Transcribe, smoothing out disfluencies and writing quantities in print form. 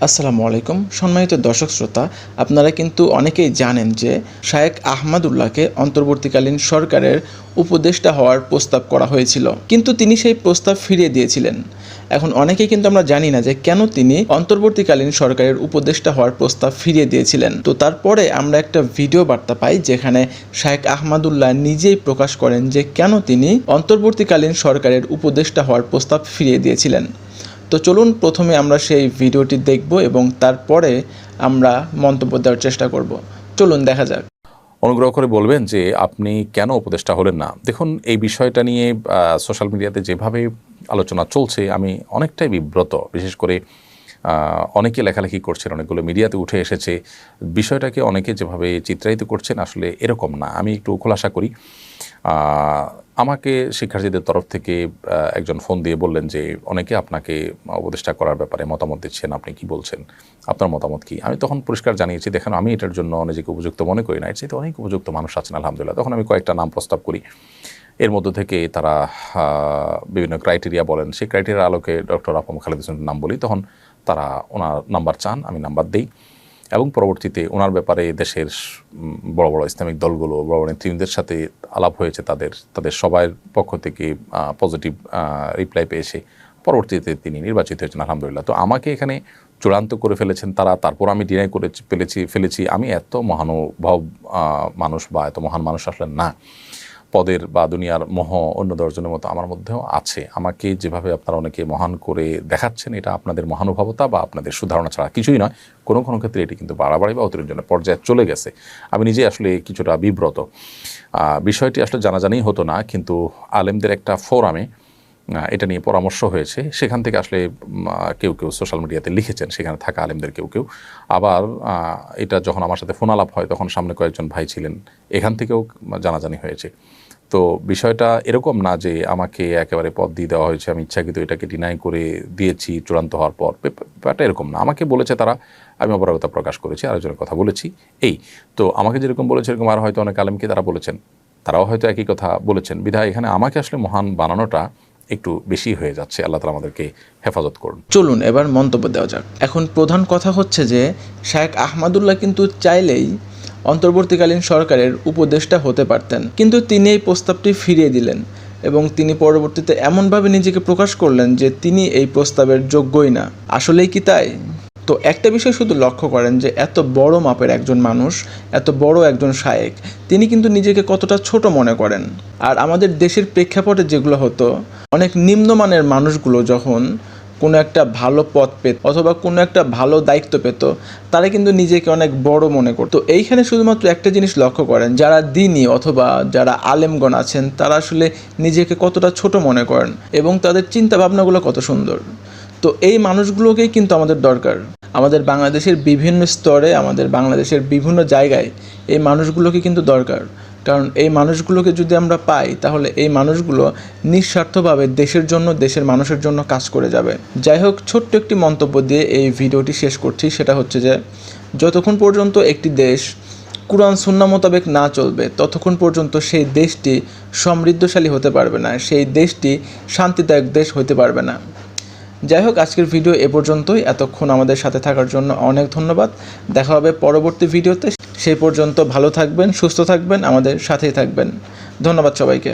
আসসালামু আলাইকুম সম্মানিত দর্শক শ্রোতা, আপনারা কিন্তু অনেকেই জানেন যে শায়েখ আহমদুল্লাহকে অন্তর্বর্তীকালীন সরকারের উপদেষ্টা হওয়ার প্রস্তাব করা হয়েছিল, কিন্তু তিনি সেই প্রস্তাব ফিরিয়ে দিয়েছিলেন। এখন অনেকেই কিন্তু আমরা জানি না যে কেন তিনি অন্তর্বর্তীকালীন সরকারের উপদেষ্টা হওয়ার প্রস্তাব ফিরিয়ে দিয়েছিলেন। তো তারপরে আমরা একটা ভিডিও বার্তা পাই যেখানে শায়েখ আহমদুল্লাহ নিজেই প্রকাশ করেন যে কেন তিনি অন্তর্বর্তীকালীন সরকারের উপদেষ্টা হওয়ার প্রস্তাব ফিরিয়ে দিয়েছিলেন। তো চলুন প্রথমে আমরা সেই ভিডিওটি দেখব এবং তারপরে আমরা মন্তব্য দেওয়ার চেষ্টা করব। চলুন দেখা যাক। অনুগ্রহ করে বলবেন যে আপনি কেন উপদেষ্টা হলেন না। দেখুন, এই বিষয়টা নিয়ে সোশ্যাল মিডিয়াতে যেভাবে আলোচনা চলছে আমি অনেকটাই বিব্রত। বিশেষ করে অনেকে লেখালেখি করছেন, অনেকগুলো মিডিয়াতে উঠে এসেছে। বিষয়টাকে অনেকে যেভাবে চিত্রায়িত করছেন আসলে এরকম না। আমি একটু খোলাসা করি। আমাকে শিক্ষার্থীদের তরফ থেকে একজন ফোন দিয়ে বললেন যে অনেকে আপনাকে উপদেষ্টা করার ব্যাপারে মতামত দিচ্ছেন, আপনি কি বলছেন, আপনার মতামত কি। আমি তখন পরিষ্কার জানিয়েছি, দেখেন আমি এটার জন্য নিজেকে উপযুক্ত মনে করি না, এর চাইতে অনেক উপযুক্ত মানুষ আছেন আলহামদুলিল্লাহ। তখন আমি কয়েকটা নাম প্রস্তাব করি, এর মধ্য থেকে তারা বিভিন্ন ক্রাইটেরিয়া বলেন, সেই ক্রাইটেরিয়ার আলোকে ডক্টর আফম খালেদ হোসেনের নাম বলি। তখন তারা ওনার নাম্বার চান, আমি নাম্বার দিই এবং পরবর্তীতে ওনার ব্যাপারে দেশের বড় বড় ইসলামিক দলগুলো, বড় বড় নেতৃবৃন্দের সাথে আলাপ হয়েছে, তাদের সবার পক্ষ থেকে পজিটিভ রিপ্লাই পেয়েছে। পরবর্তীতে তিনি নির্বাচিত হয়েছেন আলহামদুলিল্লাহ। তো আমাকে এখানে চূড়ান্ত করে ফেলেছেন তারা, তারপর আমি ডিনাই করে ফেলেছি। আমি এত মহানুভব মানুষ বা এত মহান মানুষ আসলে না। পদের বা দুনিয়ার মোহ অন্য দশজনের মতো আমার মধ্যেও আছে। আমাকে যেভাবে আপনারা অনেকে মহান করে দেখাচ্ছেন, এটা আপনাদের মহানুভবতা বা আপনাদের সুধারণা ছাড়া কিছুই নয়। কোনো কোনো ক্ষেত্রে এটি কিন্তু বাড়াবাড়ি বা অতিরঞ্জনের পর্যায়ে চলে গেছে। আমি নিজে আসলে কিছুটা বিব্রত। বিষয়টি আসলে জানাজানি হতো না, কিন্তু আলেমদের একটা ফোরামে এটা নিয়ে পরামর্শ হয়েছে। সেখান থেকে আসলে কেউ কেউ সোশ্যাল মিডিয়াতে লিখেছেন, সেখানে থাকা আলেমদের কেউ কেউ। আবার এটা যখন আমার সাথে ফোন আলাপ হয় তখন সামনে কয়েকজন ভাই ছিলেন, এখান থেকেও জানাজানি হয়েছে। তো বিষয়টা এরকম না যে আমাকে একেবারে পদ দিয়ে দেওয়া হয়েছে, আমি ইচ্ছাকৃত এটাকে ডিনাই করে দিয়েছি চূড়ান্ত হওয়ার পর। ব্যাপারটা এরকম না। আমাকে বলেছে তারা, আমি অপারগতা প্রকাশ করেছি, আরেকজনের কথা বলেছি। এই তো আমাকে যেরকম বলেছে এরকম আর হয়তো অনেক আলেমকে তারা বলেছেন, তারাও হয়তো একই কথা বলেছেন। বিধায় এখানে আমাকে আসলে মহান বানানোটা একটু বেশি হয়ে যাচ্ছে। আল্লাহ তাআলা আমাদেরকে হেফাজত করুন। চলুন এবার মন্তব্য দেওয়া যাক। এখন প্রধান কথা হচ্ছে যে শায়েখ আহমদুল্লাহ কিন্তু চাইলেই অন্তর্বর্তীকালীন সরকারের উপদেষ্টা হতে পারতেন, কিন্তু তিনি এই প্রস্তাবটি ফিরিয়ে দিলেন এবং তিনি পরবর্তীতে এমনভাবে নিজেকে প্রকাশ করলেন যে তিনি এই প্রস্তাবের যোগ্যই না। আসলেই কি তাই? তো একটা বিষয় শুধু লক্ষ্য করেন যে এত বড় মাপের একজন মানুষ, এত বড় একজন শায়েক, তিনি কিন্তু নিজেকে কতটা ছোট মনে করেন। আর আমাদের দেশের প্রেক্ষাপটে যেগুলো হতো, অনেক নিম্নমানের মানুষগুলো যখন কোনো একটা ভালো পদ পেত অথবা কোনো একটা ভালো দায়িত্ব পেত, তারা কিন্তু নিজেকে অনেক বড় মনে করতো। এইখানে শুধুমাত্র একটা জিনিস লক্ষ্য করেন, যারা দ্বীনী অথবা যারা আলেমগণ আছেন তারা আসলে নিজেকে কতটা ছোট মনে করেন এবং তাদের চিন্তা ভাবনাগুলো কত সুন্দর। তো এই মানুষগুলোকেই কিন্তু আমাদের দরকার। আমাদের বাংলাদেশের বিভিন্ন স্তরে, আমাদের বাংলাদেশের বিভিন্ন জায়গায় এই মানুষগুলোকে কিন্তু দরকার। কারণ এই মানুষগুলোকে যদি আমরা পাই তাহলে এই মানুষগুলো নিঃস্বার্থভাবে দেশের জন্য, দেশের মানুষের জন্য কাজ করে যাবে। যাই হোক, ছোট্ট একটি মন্তব্য দিয়ে এই ভিডিওটি শেষ করছি। সেটা হচ্ছে যে যতক্ষণ পর্যন্ত একটি দেশ কুরআন সুন্নাহ মোতাবেক না চলবে ততক্ষণ পর্যন্ত সেই দেশটি সমৃদ্ধশালী হতে পারবে না, সেই দেশটি শান্তিদায়ক দেশ হতে পারবে না। যাই হোক, আজকের ভিডিও এ পর্যন্তই। এতক্ষণ আমাদের সাথে থাকার জন্য অনেক ধন্যবাদ। দেখা হবে পরবর্তী ভিডিওতে। সেই পর্যন্ত ভালো থাকবেন, সুস্থ থাকবেন, আমাদের সাথেই থাকবেন। ধন্যবাদ সবাইকে।